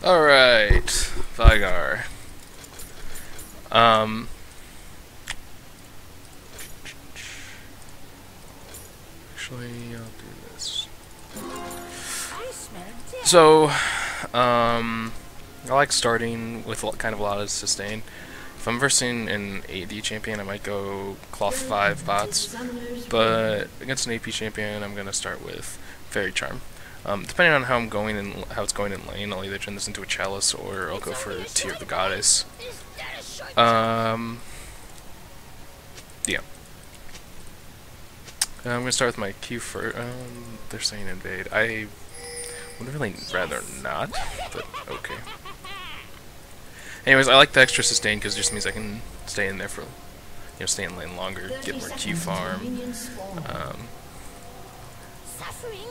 Alright, Veigar. Actually, I'll do this. So, I like starting with kind of a lot of sustain. If I'm versing an AD champion, I might go cloth 5 bots, but against an AP champion, I'm gonna start with Fairy Charm. Depending on how I'm going and how it's going in lane, I'll either turn this into a Chalice or I'll go for Tear of the Goddess. Yeah. I'm gonna start with my Q first. They're saying invade. I would really rather not, but okay. Anyways, I like the extra sustain because it just means I can stay in there for, stay in lane longer, get more Q farm,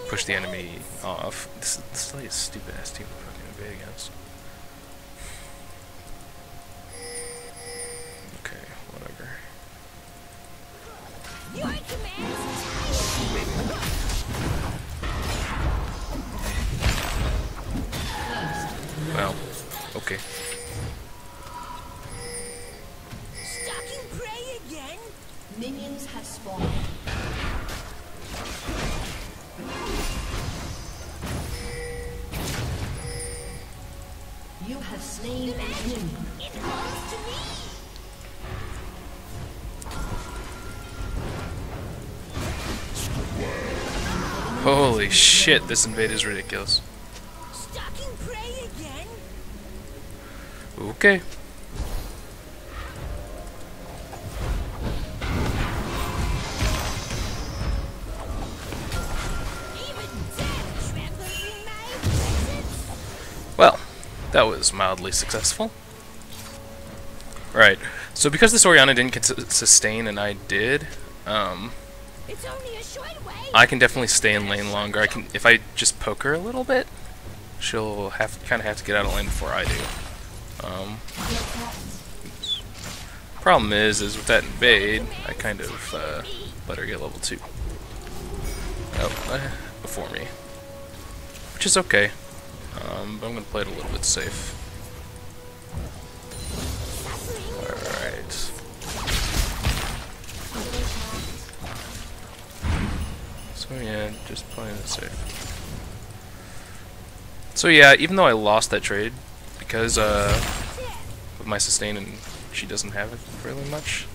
push the enemy off. This is like a stupid ass team to fucking invade against. Okay, whatever. Well, okay. Stalking prey again? Minions have spawned. You have slain an enemy. It belongs to me. Holy shit, this invade is ridiculous. Stalking prey again? Okay. Even death travels in my presence. Well, that was mildly successful. Right, so because this Orianna didn't sustain and I did, It's only a short way. I can definitely stay in lane longer. If I just poke her a little bit, she'll kind of have to get out of lane before I do. Problem is with that invade, I kind of let her get level 2. Oh, before me, which is okay. But I'm gonna play it a little bit safe. Alright. So yeah, just playing it safe. So yeah, even though I lost that trade because of my sustain and she doesn't have it really much,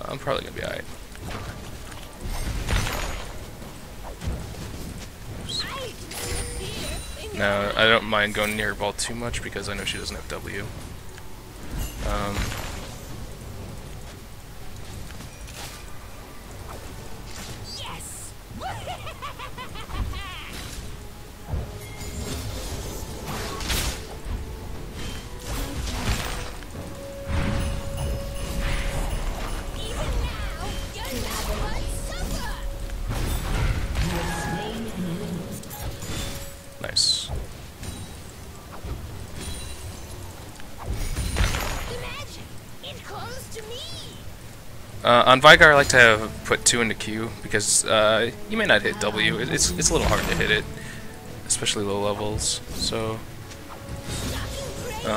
I'm probably gonna be alright. Now, I don't mind going near her ball too much because I know she doesn't have W. Yes. Even now, you're not one suffer. Nice. Imagine, it calls to me. On Veigar, I like to put 2 into Q because you may not hit W. It's a little hard to hit it, especially low levels. So you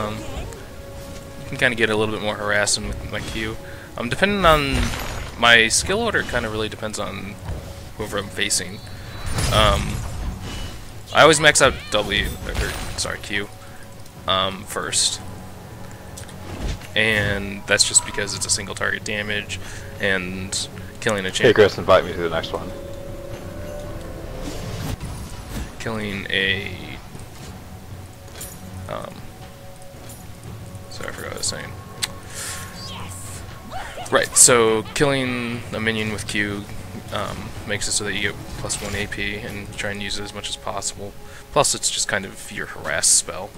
can kind of get a little bit more harassing with my Q. Depending on my skill order, it kind of really depends on whoever I'm facing. I always max out Q first. And that's just because it's a single target damage and killing a Hey champion. Chris, invite me to the next one. Killing a sorry, I forgot what I was saying. Right, so killing a minion with Q makes it so that you get +1 AP and try and use it as much as possible. Plus, it's just kind of your harass spell.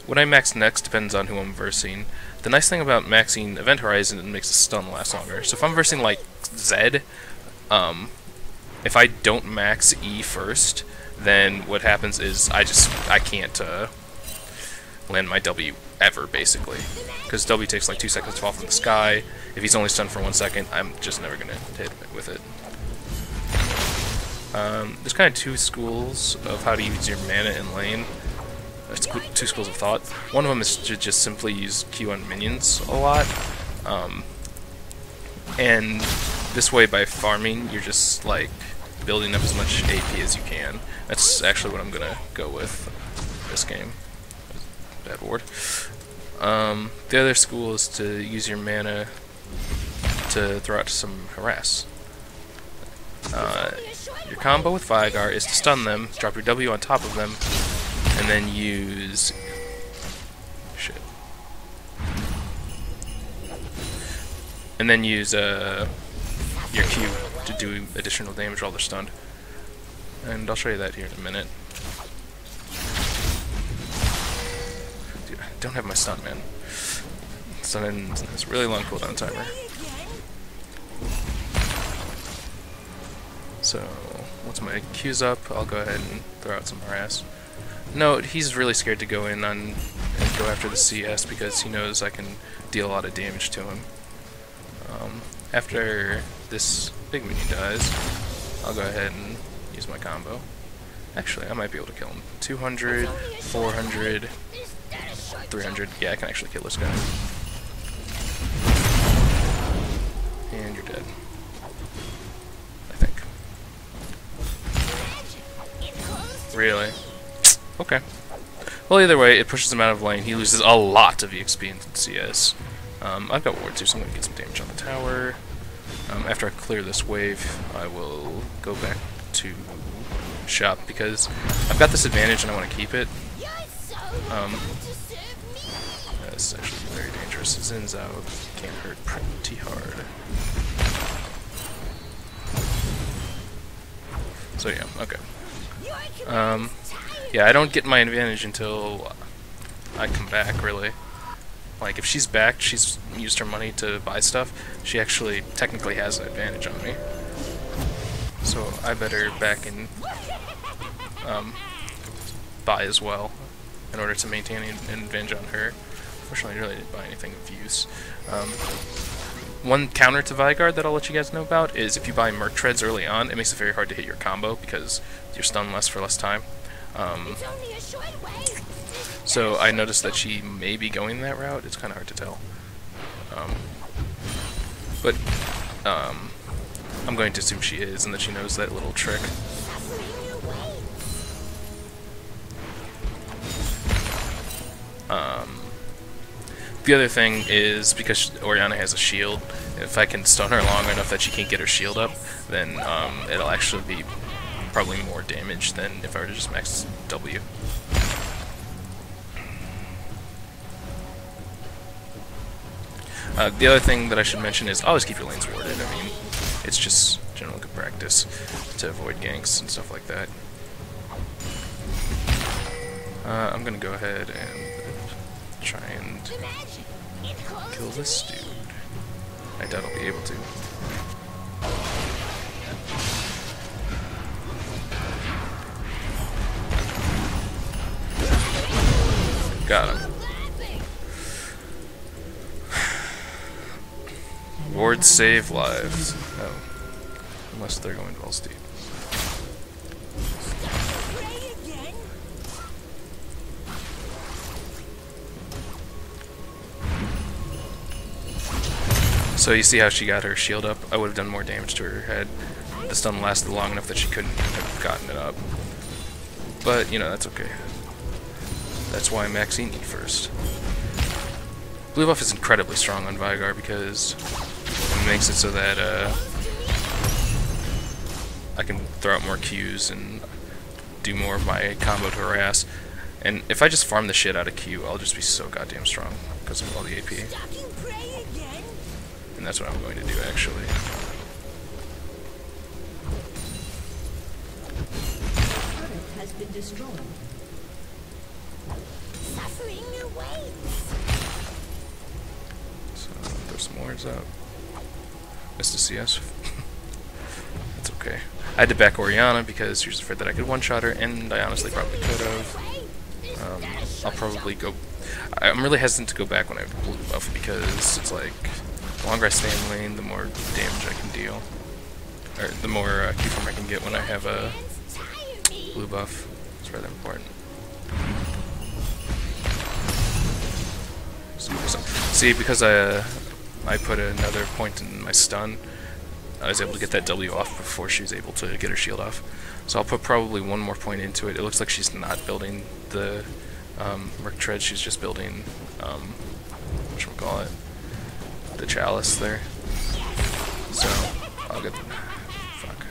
What I max next depends on who I'm versing. The nice thing about maxing Event Horizon is it makes the stun last longer. So if I'm versing like Zed, if I don't max E first, then what happens is I can't land my W ever, basically. Because W takes like 2 seconds to fall from the sky. If he's only stunned for 1 second, I'm just never going to hit with it. There's kind of two schools of how to use your mana in lane. There's two schools of thought. One of them is to just simply use Q on minions a lot. And this way, by farming, you're just like building up as much AP as you can. That's actually what I'm gonna go with this game. Bad word. The other school is to use your mana to throw out some harass. Your combo with Veigar is to stun them, drop your W on top of them, and then use shit. And then use your Q to do additional damage while they're stunned. And I'll show you that here in a minute. Dude, I don't have my stun, man. Stun has a really long cooldown timer. So, once my Q's up, I'll go ahead and throw out some harass. Note, he's really scared to go in on and go after the CS because he knows I can deal a lot of damage to him. After this big minion dies, I'll go ahead and use my combo. Actually, I might be able to kill him. 200, 400, 300. Yeah, I can actually kill this guy. And you're dead. I think. Really? Okay. Well, either way, it pushes him out of lane. He loses a lot of EXP in CS. I've got wards here, so I'm going to get some damage on the tower. After I clear this wave, I will go back to shop because I've got this advantage and I want to keep it. That's actually very dangerous. Zin's out. Can't hurt pretty hard. So yeah, okay. Yeah, I don't get my advantage until I come back, really. Like, if she's back, she's used her money to buy stuff, she actually technically has an advantage on me. So I better back and buy as well in order to maintain an advantage on her. Fortunately, I really didn't buy anything of use. One counter to Veigar that I'll let you guys know about is if you buy Merc Treads early on, it makes it very hard to hit your combo because you're stunned less for less time. So I noticed that she may be going that route. It's kind of hard to tell. But I'm going to assume she is and that she knows that little trick. The other thing is, because Orianna has a shield, if I can stun her long enough that she can't get her shield up, then it'll actually be probably more damage than if I were to just max W. The other thing that I should mention is always keep your lanes warded. I mean, it's just general good practice to avoid ganks and stuff like that. I'm gonna go ahead and try and kill this dude. I doubt I'll be able to. Got him. Wards save lives. Oh. Unless they're going balls deep. So you see how she got her shield up? I would have done more damage to her head. The stun lasted long enough that she couldn't have gotten it up. But, you know, that's okay. That's why I'm maxing E first. Blue buff is incredibly strong on Veigar because it makes it so that I can throw out more Qs and do more of my combo to harass. And if I just farm the shit out of Q, I'll just be so goddamn strong because of all the AP. And that's what I'm going to do, actually. Turret has been destroyed. So, throw some wards out. Missed a CS. That's okay. I had to back Orianna because she was afraid that I could one-shot her, and I honestly probably could have. I'll probably go... I'm really hesitant to go back when I have blue buff because it's like, the longer I stay in lane, the more damage I can deal. or the more key farm I can get when I have a Commands tire me. blue buff. It's rather important. See, because I put another point in my stun, I was able to get that W off before she was able to get her shield off. So I'll put probably one more point into it. It looks like she's not building the Merc Tread, she's just building, whatchamacallit, the Chalice there. So, I'll get... fuck.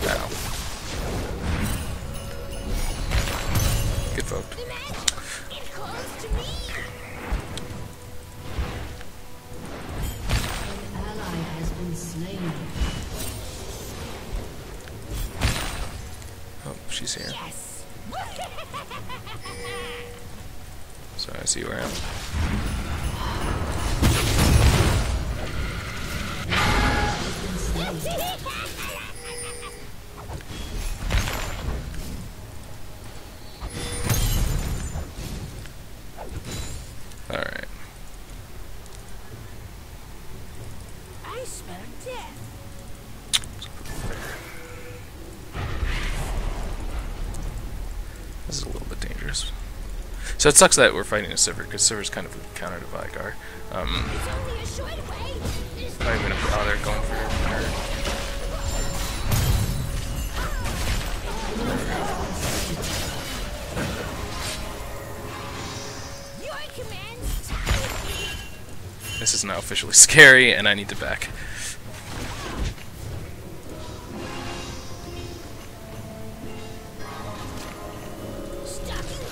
Ow. Get poked. The magic, it calls to me. An ally has been slain. Oh, she's here. Yes. So I see where I am. Alright. I smell death. This is a little bit dangerous. So it sucks that we're fighting a Sivir, because Sivir's kind of a counter to Veigar. It's only a short way. There's I'm not even gonna bother going for her. your commands tire me. This is now officially scary, and I need to back. Stalking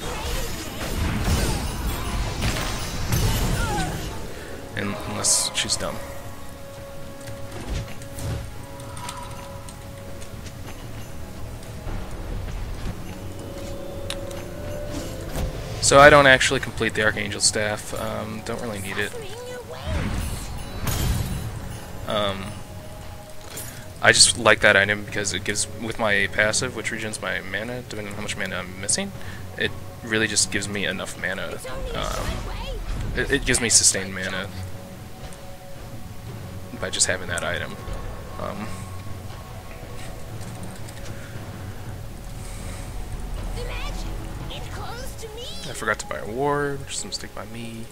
prey. Unless she's dumb. So I don't actually complete the Archangel Staff, don't really need it. I just like that item because it gives, with my passive, which regens my mana, depending on how much mana I'm missing, it really just gives me enough mana. It gives me sustained mana by just having that item. The magic, it calls to me. I forgot to buy a ward, which is a mistake by me.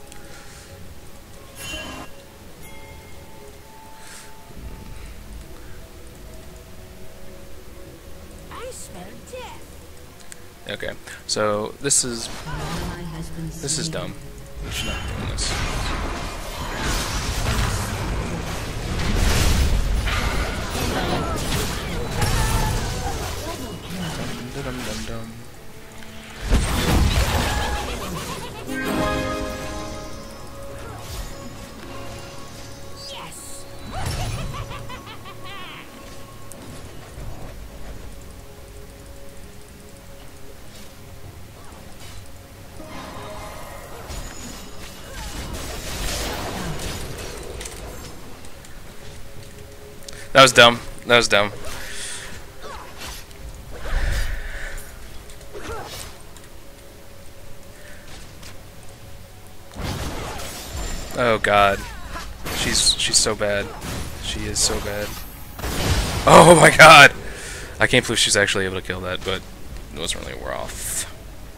I smell death. Okay, so this is An ally has been slain. This is dumb. We should not be doing this. Dum, dum, dum, dum. Yes. That was dumb. That was dumb. Oh god. She's so bad. She is so bad. Oh my god! I can't believe she's actually able to kill that, but it wasn't really worth.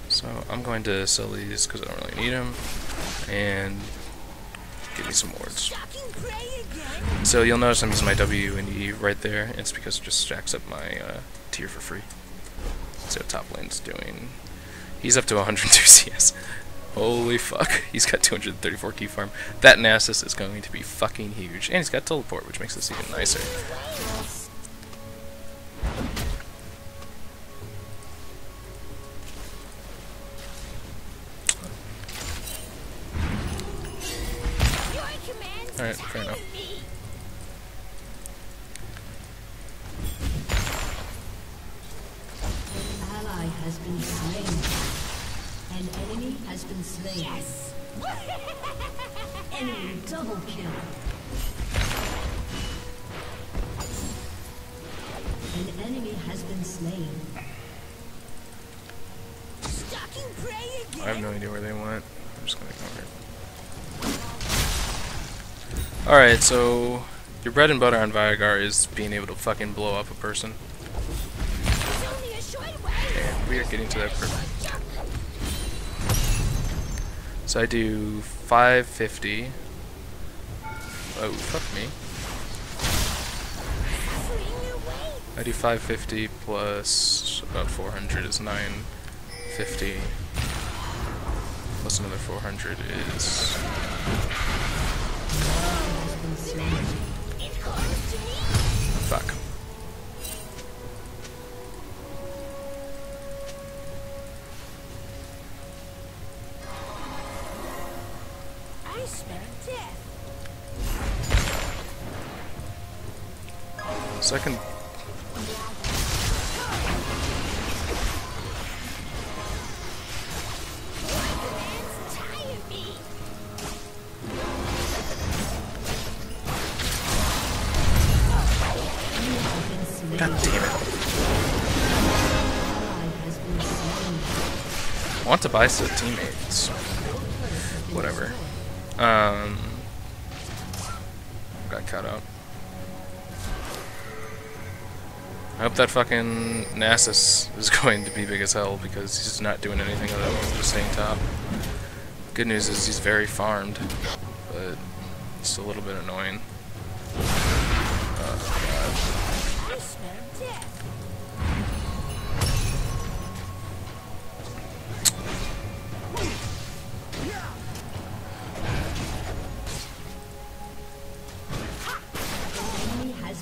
So I'm going to sell these because I don't really need them, and give me some wards. Stalking prey again. So you'll notice I'm using my W and E right there. It's because it just stacks up my tier for free. So top lane's doing... He's up to 102 CS. Holy fuck. He's got 234 key farm. That Nasus is going to be fucking huge. And he's got teleport, which makes this even nicer. Your commands Alright, fair tire enough. me. An ally has been slain. An enemy has been slain. Yes. Enemy double kill. An enemy has been slain. Stalking prey again. I have no idea where they went. I'm just gonna ignore it. Alright, so your bread and butter on Veigar is being able to fucking blow up a person. It's only a short way. And we are getting to that perfect. So I do 550. Oh, fuck me. Suffering your way. I do 550 plus about 400 is 950. Plus another 400 is... It calls to me. Fuck. I smell death. So I can... Commands tire me. God damn it. I want to buy some teammates. Whatever. Got cut out. I hope that fucking Nasus is going to be big as hell because he's not doing anything other than just staying top. Good news is he's very farmed, but it's a little bit annoying. Oh god. I smell death.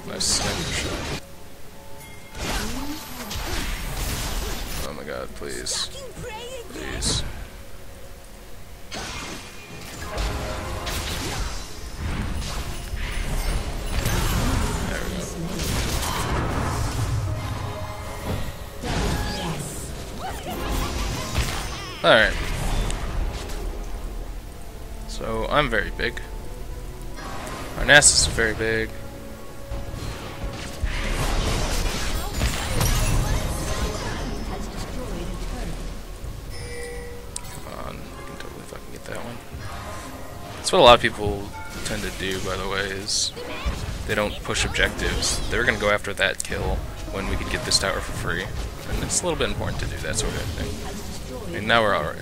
Nice sniper shot. Oh my god, please. Fucking pray again. Please. There we go. Alright. So, I'm very big. Our Nasus is very big. That's what a lot of people tend to do, by the way, is they don't push objectives. They were going to go after that kill when we could get this tower for free. And it's a little bit important to do that sort of thing. I mean, now we're alright.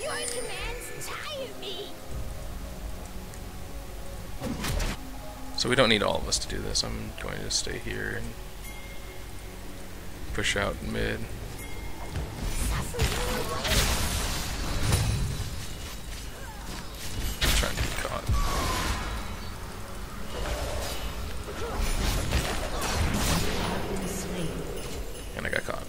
Your commands tire me. So we don't need all of us to do this. I'm going to stay here and push out mid. Trying to get caught. And I got caught.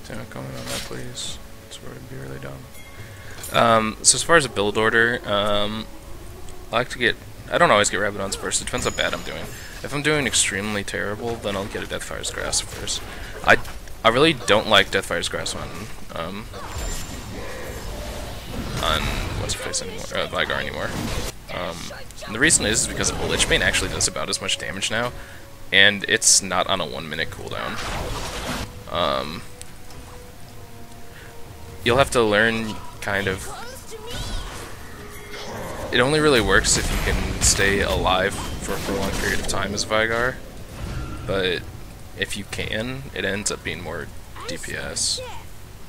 Don't comment on that, please. It's going to be really dumb. So as far as a build order, I like to get... I don't always get Rabadons first. It depends how bad I'm doing. If I'm doing extremely terrible, then I'll get a Deathfire's Grasp first. I really don't like Deathfire's Grasp on what's her face anymore, Veigar anymore. And the reason is because Lich Bane actually does about as much damage now, and it's not on a 1-minute cooldown. You'll have to learn kind of... It only really works if you can stay alive for a prolonged period of time as Veigar, but if you can, it ends up being more DPS.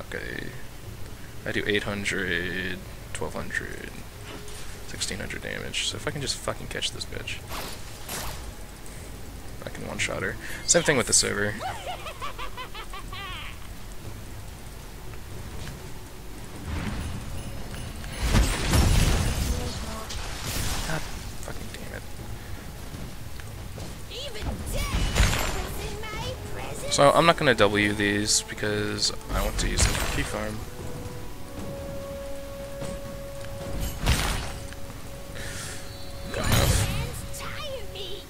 Okay, I do 800, 1200, 1600 damage, so if I can just fucking catch this bitch, I can one-shot her. Same thing with the server. God fucking damn it. Even death was in my presence. So I'm not gonna W these because I want to use them for key farm. Good enough. Commands tire me.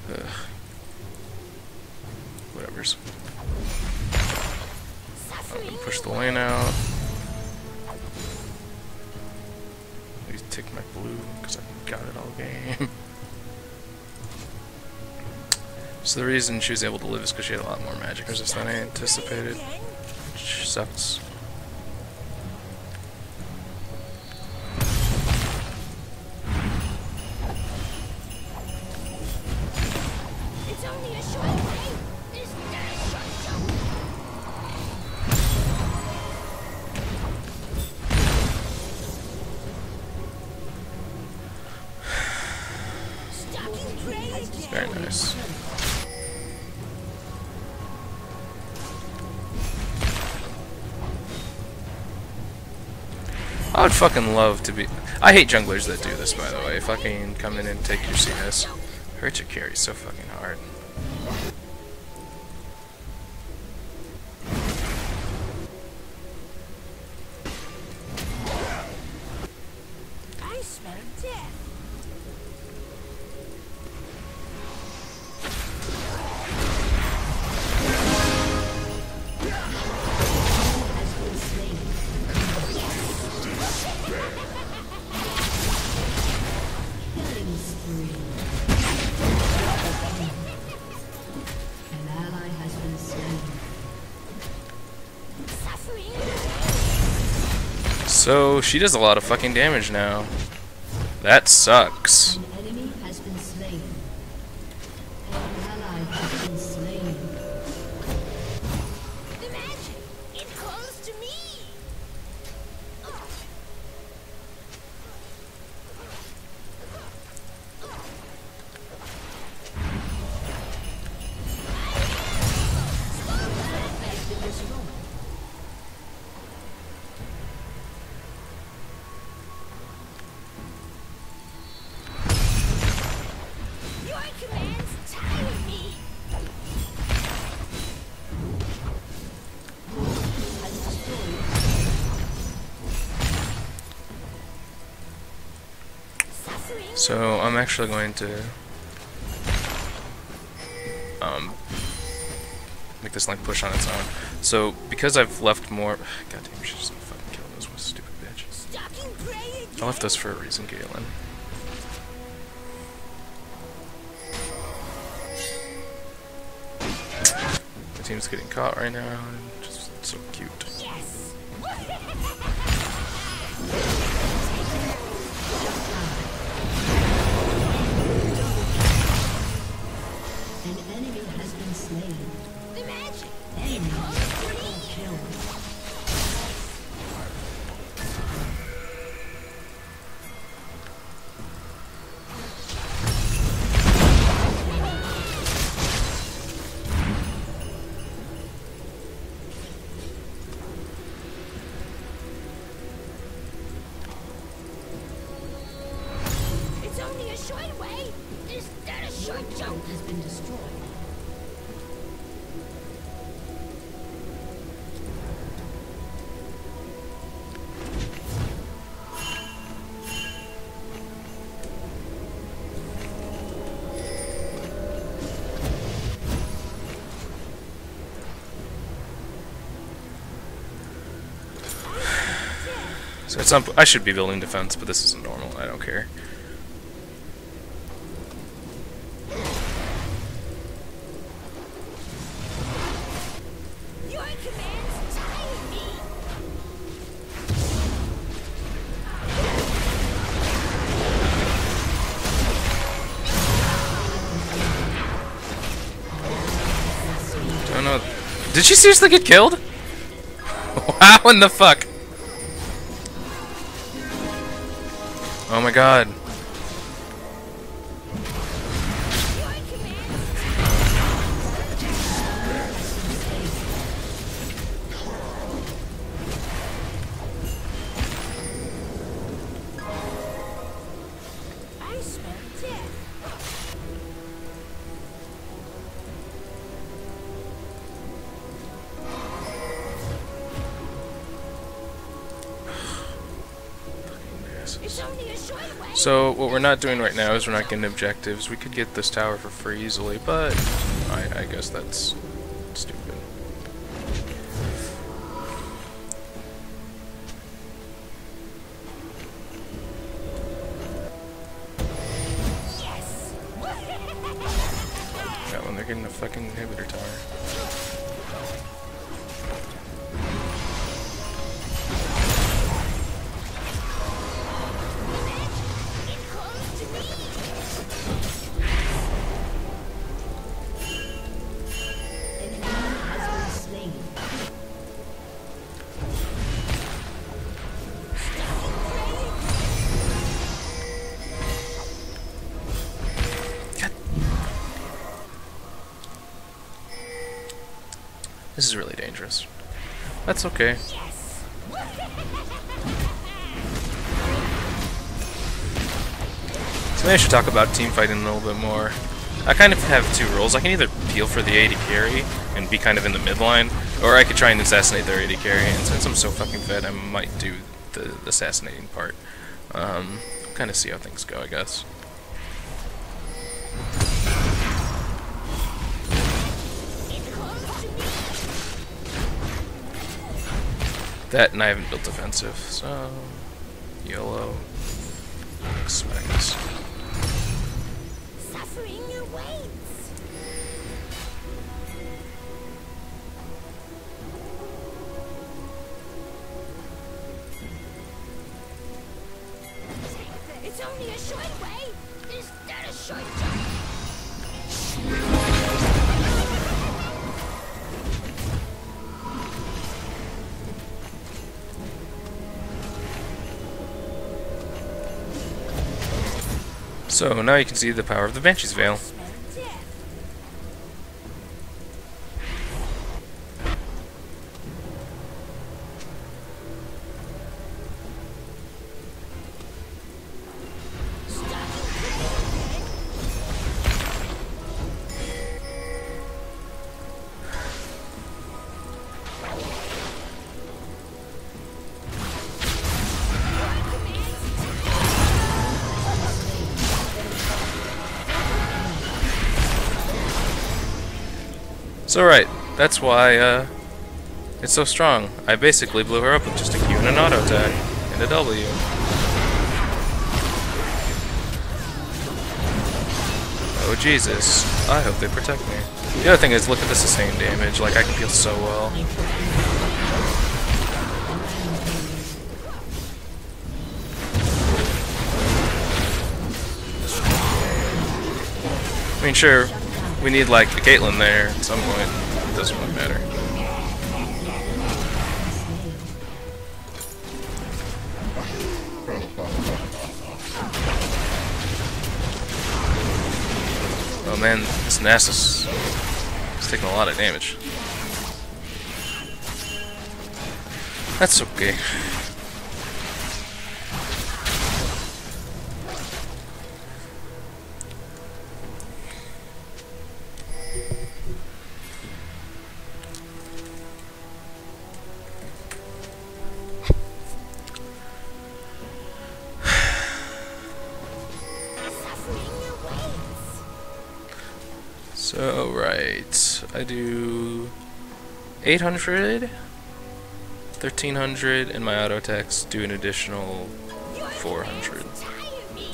Ugh. Whatever's. I'm Suffering gonna push the lane out. got it all game. So the reason she was able to live is because she had a lot more magic resist than I anticipated, which sucks. It's only a short way. Is that a short jump? Stalking prey again. Very nice. I would fucking love to be. I hate junglers that do this, by the way. Fucking come in and take your CS. Hurts your carry so fucking hard. I smell death. Killing spree. An ally has been slain. Suffering. So she does a lot of fucking damage now. That sucks. An enemy has been slain. An ally has been slain. The magic. It calls to me. Your commands tire me. Suffering. So I'm actually going to make this link push on its own. So because I've left more, goddamn, she's just gonna fucking kill this one, stupid bitch. Stalking prey again. I left this for a reason, Galen. My team's getting caught right now, and just so cute. Yes. An enemy has been slain. The magic. Enemy Calls to triple me. kill. It's only a short way. Is that a short jump? Has been destroyed. So at some I should be building defense, but this isn't normal. I don't care. Your commands tire me. Don't know. Did she seriously get killed? How in the fuck? Oh my god. Your commands. I smell death. It's only a short way. So what we're not doing right now is we're not getting objectives. We could get this tower for free easily, but I guess that's stupid. getting a fucking inhibitor tower. This is really dangerous. That's okay. So maybe I should talk about team fighting a little bit more. I kind of have two roles. I can either peel for the AD carry and be kind of in the midline, or I could try and assassinate their AD carry, and since I'm so fucking fed, I might do the assassinating part. Kind of see how things go, I guess. That, and I haven't built defensive, so YOLO. Expect. Suffering awaits. It's only a short way. Is that a short jump? So now you can see the power of the Banshee's Veil. So right, that's why it's so strong. I basically blew her up with just a Q and an auto attack and a W. Oh Jesus, I hope they protect me. The other thing is, look at the sustained damage, like I can heal so well. I mean, sure, we need like a Caitlyn there at some point. It doesn't really matter. Oh man, this Nasus is taking a lot of damage. That's okay. So, right, I do 800, 1300, and my auto attacks do an additional 400.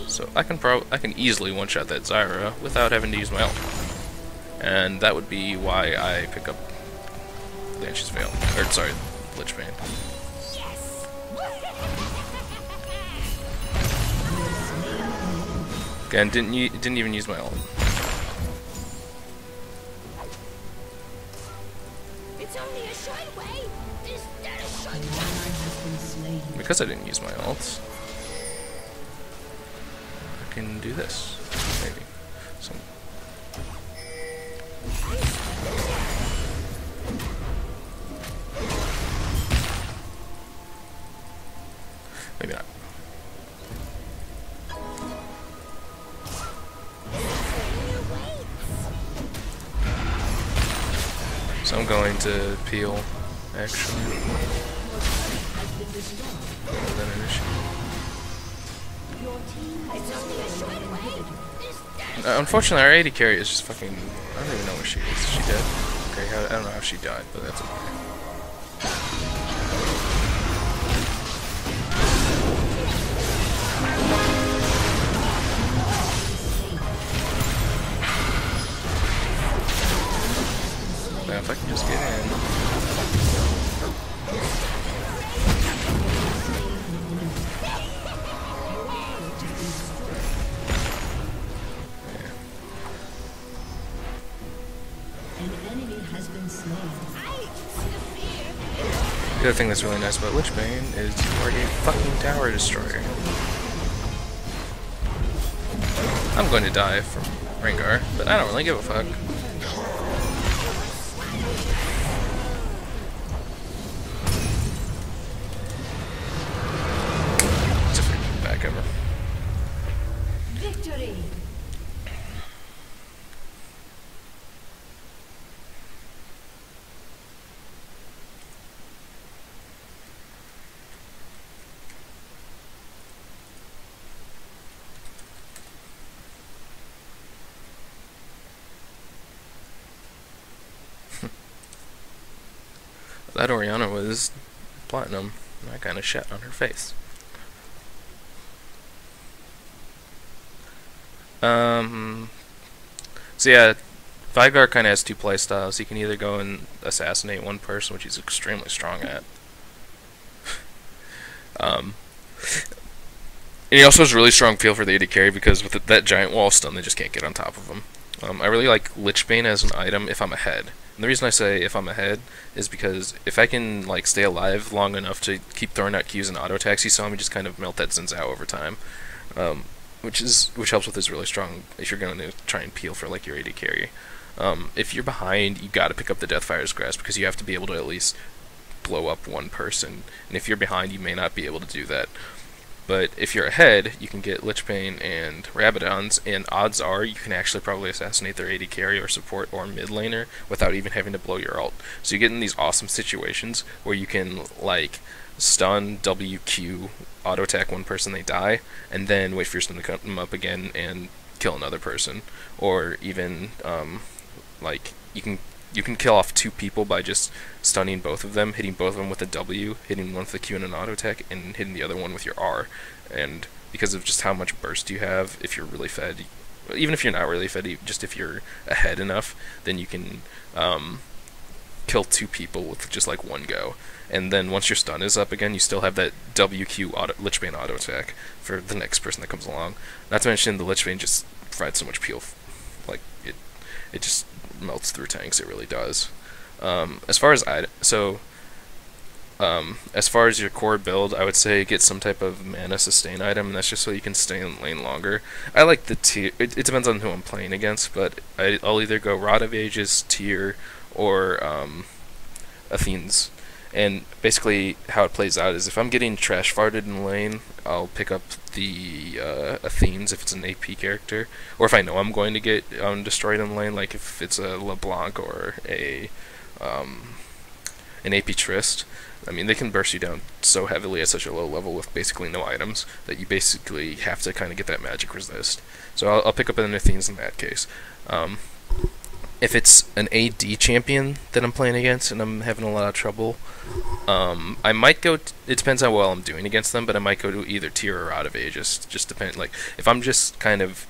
So I can easily one-shot that Zyra without having to use my ult. And that would be why I pick up Banshee's Veil, or sorry, Lich Bane. Again, didn't even use my ult. Because I didn't use my ult, I can do this, maybe. So, maybe not. So I'm going to peel, actually. Then unfortunately, our AD carry is just fucking. I don't even know where she is. Is she dead? Okay, I don't know how she died, but that's okay. been slain. I see the fear. The other thing that's really nice about Lich Bane is you are a fucking tower destroyer. I'm going to die from Veigar, but I don't really give a fuck. It's a freaking backcover. Victory! That Oriana was platinum, and I kind of shat on her face. So yeah, Veigar kind of has two playstyles. He can either go and assassinate one person, which he's extremely strong at. And he also has a really strong feel for the AD carry because with that giant wall stun, they just can't get on top of him. I really like Lich Bane as an item if I'm ahead. And the reason I say if I'm ahead is because if I can like stay alive long enough to keep throwing out Qs and auto attacks, you saw me just kind of melt that Zinzao over time, which helps with his really strong if you're going to try and peel for like your AD carry. If you're behind, you got to pick up the Deathfire's Grasp because you have to be able to at least blow up one person, and if you're behind, you may not be able to do that. But if you're ahead, you can get Lich Bane and Rabadons, and odds are you can actually probably assassinate their AD carry or support or mid laner without even having to blow your ult. So you get in these awesome situations where you can like stun, WQ, auto attack one person, they die, and then wait for your stun to come up again and kill another person. Or even like you can kill off two people by just stunning both of them, hitting both of them with a W, hitting one with a Q and an auto attack, and hitting the other one with your R. And because of just how much burst you have, if you're really fed, even if you're not really fed, just if you're ahead enough, then you can kill two people with just like one go. And then once your stun is up again, you still have that WQ Lich Bane auto attack for the next person that comes along. Not to mention the Lich Bane just provides so much peel, like it just melts through tanks. It really does. As far as your core build, I would say get some type of mana sustain item, and that's just so you can stay in lane longer. I like the tier. It depends on who I'm playing against, but I'll either go Rod of Ages, tier, or Athene's. And basically, how it plays out is if I'm getting trash farted in lane, I'll pick up the Athene's if it's an AP character, or if I know I'm going to get destroyed in lane, like if it's a LeBlanc or an AP Trist. I mean, they can burst you down so heavily at such a low level with basically no items that you basically have to kind of get that magic resist. So I'll pick up an Athene's in that case. If it's an AD champion that I'm playing against and I'm having a lot of trouble, I might go. It depends how well I'm doing against them, but I might go to either tier or Rod of Ages. Just depend. Like if I'm just kind of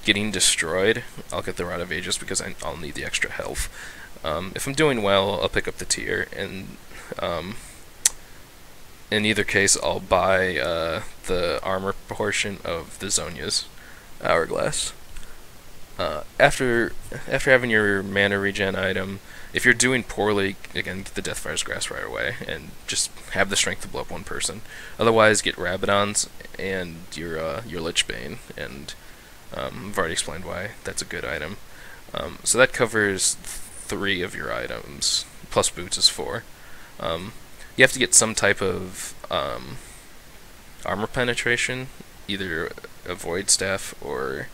getting destroyed, I'll get the Rod of Ages because I'll need the extra health. If I'm doing well, I'll pick up the tier, and in either case, I'll buy the armor portion of the Zhonya's Hourglass. After having your mana regen item, if you're doing poorly, again, get the Deathfire's Grasp right away, and just have the strength to blow up one person. Otherwise, get Rabadons and your Lich Bane, and I've already explained why that's a good item. So that covers 3 of your items, plus boots is 4. You have to get some type of armor penetration, either a Void Staff or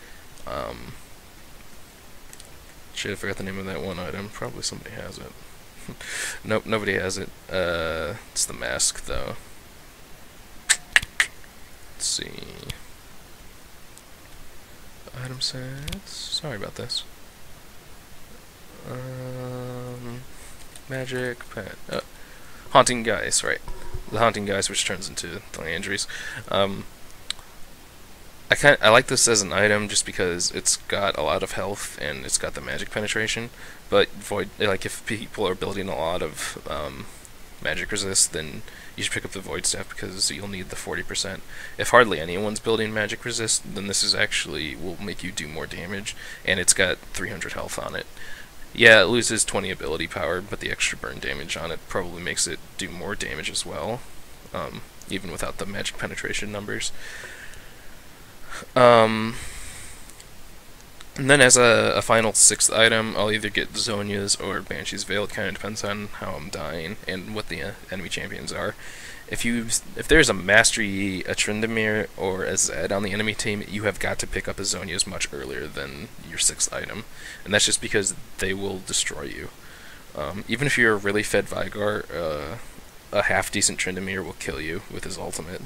shit, I forgot the name of that one item. Probably somebody has it. Nope, nobody has it. It's the mask, though. Let's see. Item sets. Sorry about this. Magic pet. Haunting Geist, right. The Haunting Geist, which turns into the Landry's. I like this as an item just because it's got a lot of health and it's got the magic penetration, but Void, like if people are building a lot of magic resist, then you should pick up the Void Staff because you'll need the 40%. If hardly anyone's building magic resist, then this is actually will make you do more damage, and it's got 300 health on it. Yeah, it loses 20 ability power, but the extra burn damage on it probably makes it do more damage as well, even without the magic penetration numbers. Um, and then as a final 6th item, I'll either get Zhonya's or Banshee's Veil. It kind of depends on how I'm dying and what the enemy champions are. If there's a Mastery, a Tryndamere, or a Zed on the enemy team, you have got to pick up a Zhonya's much earlier than your 6th item, and that's just because they will destroy you. Even if you're a really fed Veigar, a half-decent Tryndamere will kill you with his ultimate,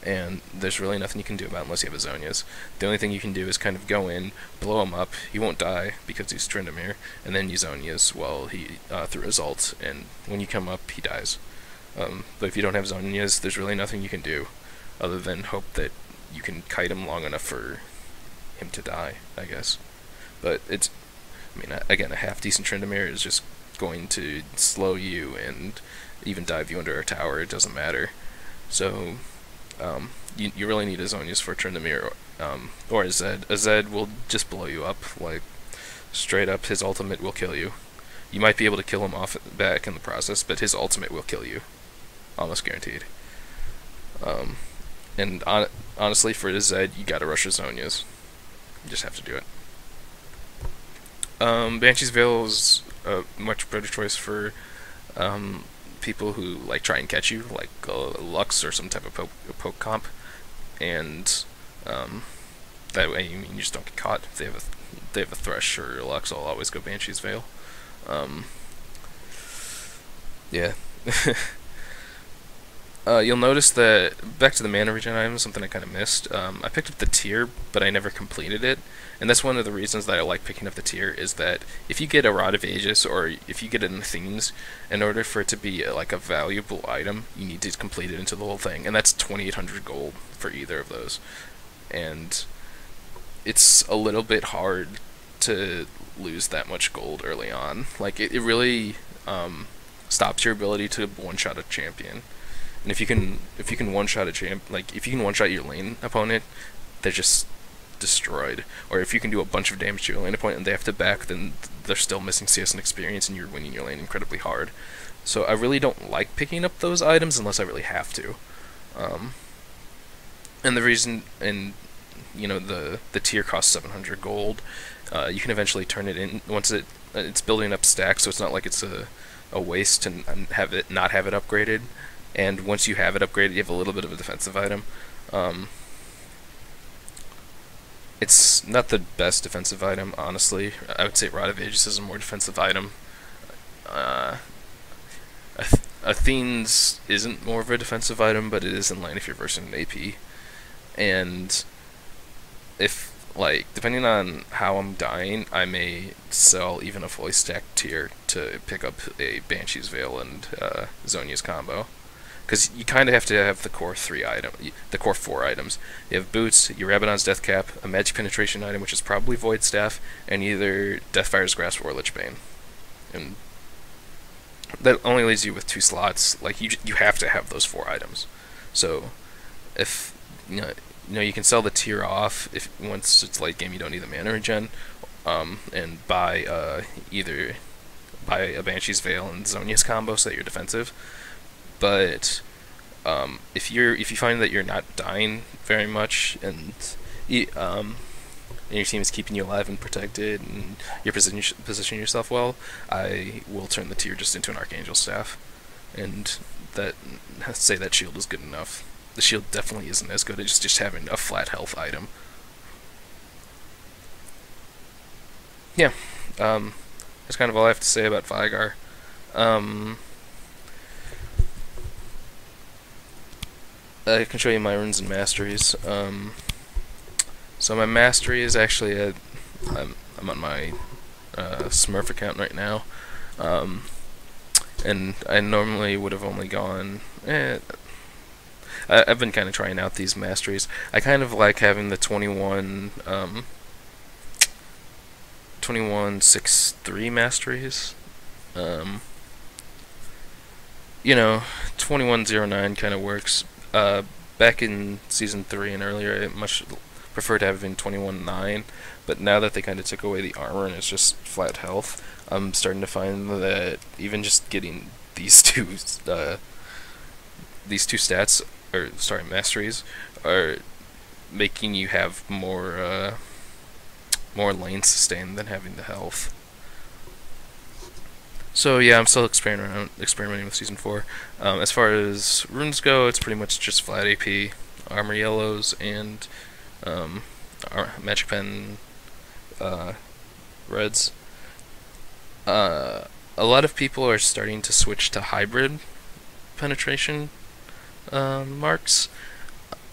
and there's really nothing you can do about it unless you have a Zhonya's. The only thing you can do is kind of go in, blow him up, he won't die because he's Tryndamere, and then use Zhonya's while he through his ult, and when you come up, he dies. But if you don't have Zhonya's, there's really nothing you can do other than hope that you can kite him long enough for him to die, I guess. But again, a half-decent Tryndamere is just going to slow you and even dive you under a tower. It doesn't matter. So, you really need a Zhonya's for Tryndamere, or a Zed. A Zed will just blow you up, like, straight up. His ultimate will kill you. You might be able to kill him off back in the process, but his ultimate will kill you. Almost guaranteed. Honestly, for the Zed, you gotta rush your Zhonya's. You just have to do it. Banshee's Veil is a much better choice for people who like try and catch you, like Lux or some type of poke comp, and that way you just don't get caught. If they have a Thresh or Lux, I'll always go Banshee's Veil. Yeah. You'll notice that, back to the mana regen item, something I kind of missed. I picked up the tier, but I never completed it. And that's one of the reasons that I like picking up the tier, is that if you get a Rod of Aegis, or if you get an Athenes, in order for it to be like a valuable item, you need to complete it into the whole thing. And that's 2,800 gold for either of those. And it's a little bit hard to lose that much gold early on. Like, it really stops your ability to one-shot a champion. And if you can one-shot a champ, like if you can one-shot your lane opponent, they're just destroyed. Or if you can do a bunch of damage to your lane opponent and they have to back, then they're still missing CS and experience, and you're winning your lane incredibly hard. So I really don't like picking up those items unless I really have to. And the reason, and you know, the tier costs 700 gold. You can eventually turn it in once it's building up stacks, so it's not like it's a waste to not have it upgraded. And once you have it upgraded, you have a little bit of a defensive item. It's not the best defensive item, honestly. I would say Rod of Aegis is a more defensive item. Athenes isn't more of a defensive item, but it is in line if you're versing an AP. And if, like, depending on how I'm dying, I may sell even a fully stacked tier to pick up a Banshee's Veil and Zhonya's combo. Because you kind of have to have the core 4 items. You have Boots, your Rabadon's Death Cap, a Magic Penetration item, which is probably Void Staff, and either Deathfire's Grasp or Lich Bane. And that only leaves you with 2 slots. Like, you have to have those 4 items. So, if you know, you can sell the tier off if once it's late game you don't need the mana regen, and buy either a Banshee's Veil and Zhonya's combo so that you're defensive. But if you find that you're not dying very much, and your team is keeping you alive and protected, and you're positioning yourself well, I will turn the tier just into an Archangel Staff, and say that shield is good enough. The shield definitely isn't as good as just having a flat health item. Yeah, that's kind of all I have to say about Veigar. I can show you my runes and masteries. So my mastery is actually I'm on my Smurf account right now, and I normally would have only gone. I've been kind of trying out these masteries. I kind of like having the 21-6-3 masteries. You know, 21-0-9 kind of works. Back in Season 3 and earlier, I much preferred having 21-9, but now that they kind of took away the armor and it's just flat health, I'm starting to find that even just getting these two stats, or sorry, masteries, are making you have more lane sustain than having the health. So yeah, I'm still experimenting with Season 4. As far as runes go, it's pretty much just flat AP, armor yellows, and magic pen reds. A lot of people are starting to switch to hybrid penetration marks,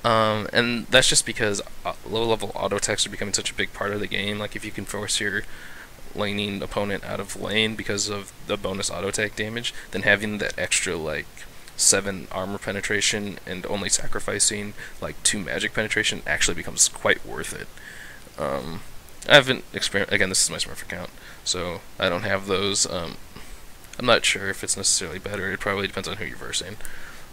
and that's just because low-level auto attacks are becoming such a big part of the game. Like, if you can force your laning opponent out of lane because of the bonus auto attack damage, then having that extra like 7 armor penetration and only sacrificing like 2 magic penetration actually becomes quite worth it. I haven't again, this is my Smurf account, so I don't have those. I'm not sure if it's necessarily better. It probably depends on who you're versing.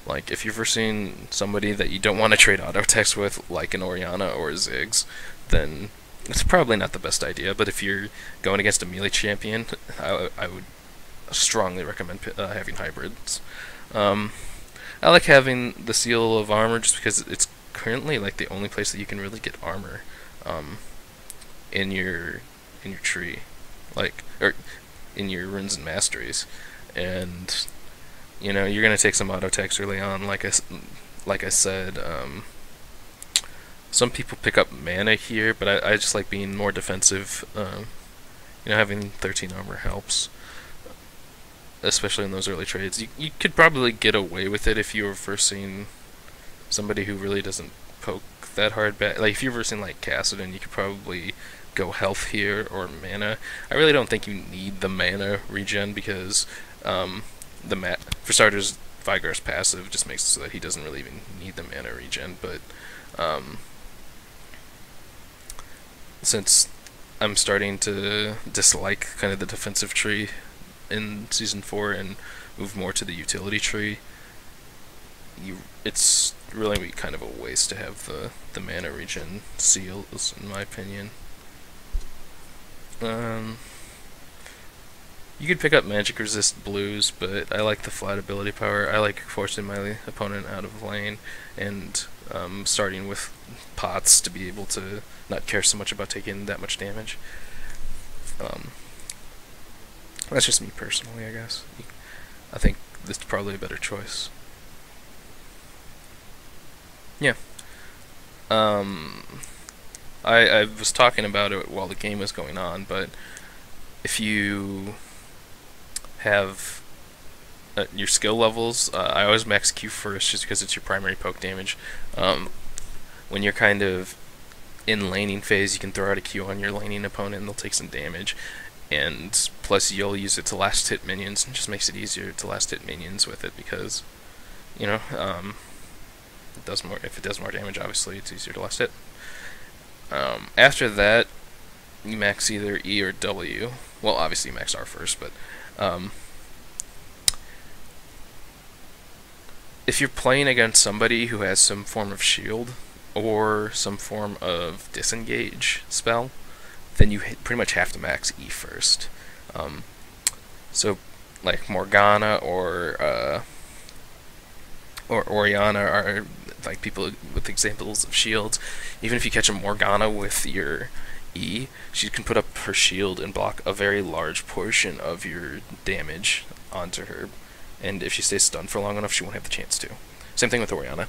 Like, if you're versing somebody that you don't want to trade auto attacks with, like an Orianna or a Ziggs, then it's probably not the best idea. But if you're going against a melee champion, I would strongly recommend having hybrids. I like having the Seal of Armor just because it's currently like the only place that you can really get armor in your tree, like, or in your runes and masteries, and you know, you're gonna take some auto attacks early on. Like I said, some people pick up mana here, but I just like being more defensive. You know, having 13 armor helps, especially in those early trades. You could probably get away with it if you were versing somebody who really doesn't poke that hard back. Like, if you're versing like Cassidon, you could probably go health here or mana. I really don't think you need the mana regen because for starters, Veigar's passive just makes it so that he doesn't really even need the mana regen. But since I'm starting to dislike kind of the defensive tree in Season 4 and move more to the utility tree, it's really kind of a waste to have the mana regen seals, in my opinion. You could pick up magic resist blues, but I like the flat ability power. I like forcing my opponent out of lane and starting with pots to be able to not care so much about taking that much damage. That's just me personally, I guess. I think this is probably a better choice. Yeah. I was talking about it while the game was going on, but if you have your skill levels, I always max Q first just because it's your primary poke damage. When you're kind of in laning phase, you can throw out a Q on your laning opponent and they'll take some damage. And plus you'll use it to last hit minions, and it just makes it easier to last hit minions with it because, you know, it does more. If it does more damage, obviously it's easier to last hit. After that, you max either E or W. Well, obviously you max R first, but if you're playing against somebody who has some form of shield or some form of disengage spell, then you pretty much have to max E first. So, like Morgana or Orianna are like people with examples of shields. Even if you catch a Morgana with your E, she can put up her shield and block a very large portion of your damage onto her. And if she stays stunned for long enough, she won't have the chance to. Same thing with Orianna.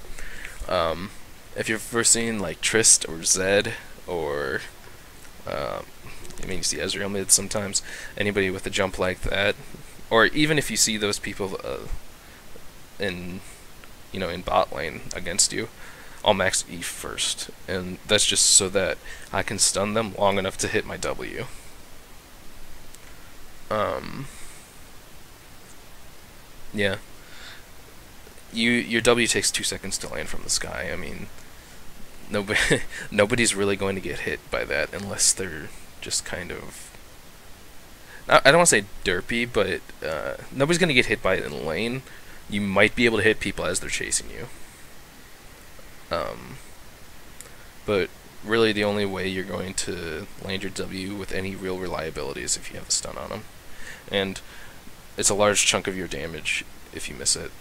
If you're versing like Trist or Zed or I mean, you see Ezreal mid sometimes. Anybody with a jump like that, or even if you see those people in bot lane against you, I'll max E first, and that's just so that I can stun them long enough to hit my W. Yeah. Your W takes 2 seconds to land from the sky. I mean, nobody's really going to get hit by that unless they're just kind of, I don't want to say derpy, but nobody's going to get hit by it in lane. You might be able to hit people as they're chasing you. But really the only way you're going to land your W with any real reliability is if you have a stun on them. And it's a large chunk of your damage if you miss it.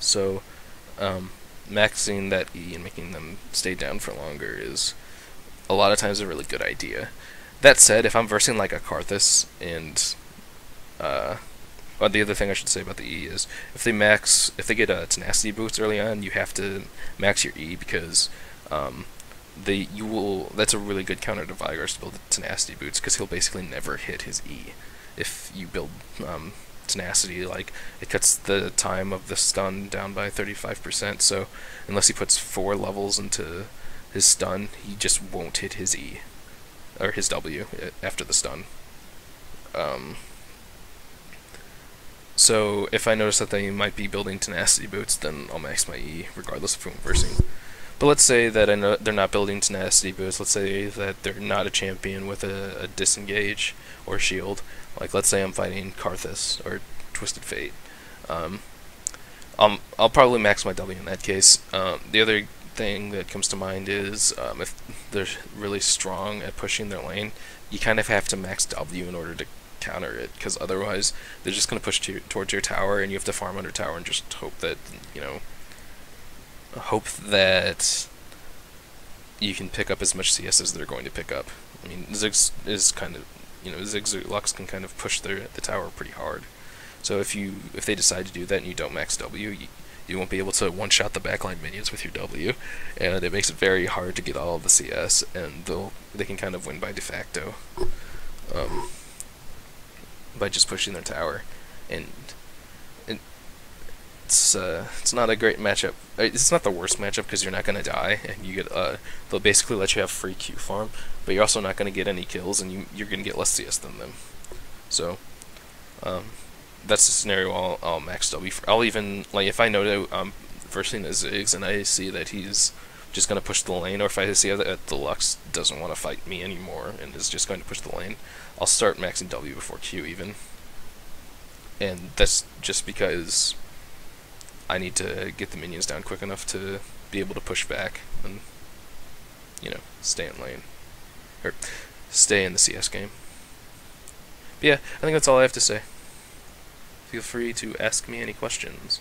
So, maxing that E and making them stay down for longer is a lot of times a really good idea. That said, if I'm versing like a Karthus and well, the other thing I should say about the E is if they get tenacity boots early on, you have to max your E because that's a really good counter to Veigar to build tenacity boots because he'll basically never hit his E if you build tenacity. Like, it cuts the time of the stun down by 35%, so unless he puts 4 levels into his stun, he just won't hit his E or his W after the stun. So if I notice that they might be building tenacity boots, then I'll max my E regardless of who I'm versing. But let's say that I know they're not building tenacity boots. Let's say that they're not a champion with a disengage or shield. Like, let's say I'm fighting Karthus or Twisted Fate. I'll probably max my W in that case. The other thing that comes to mind is if they're really strong at pushing their lane, you kind of have to max W in order to counter it, because otherwise they're just going to push towards your tower, and you have to farm under tower and just hope that you can pick up as much CS as they're going to pick up. I mean, Ziggs is kind of, Ziggs Lux can kind of push the tower pretty hard. So if they decide to do that and you don't max W, you won't be able to one-shot the backline minions with your W, and it makes it very hard to get all of the CS, and they can kind of win by de facto. By just pushing their tower, and it's not a great matchup. It's not the worst matchup because you're not gonna die, and you get they'll basically let you have free Q farm, but you're also not gonna get any kills, and you're gonna get less CS than them. So that's the scenario I'll max W for. I'll even, like, if I know that I'm versing a Ziggs and I see that he's just gonna push the lane, or if I see that the Lux doesn't want to fight me anymore and is just going to push the lane, I'll start maxing W before Q even. And that's just because I need to get the minions down quick enough to be able to push back and, stay in lane. Or stay in the CS game. But yeah, I think that's all I have to say. Feel free to ask me any questions.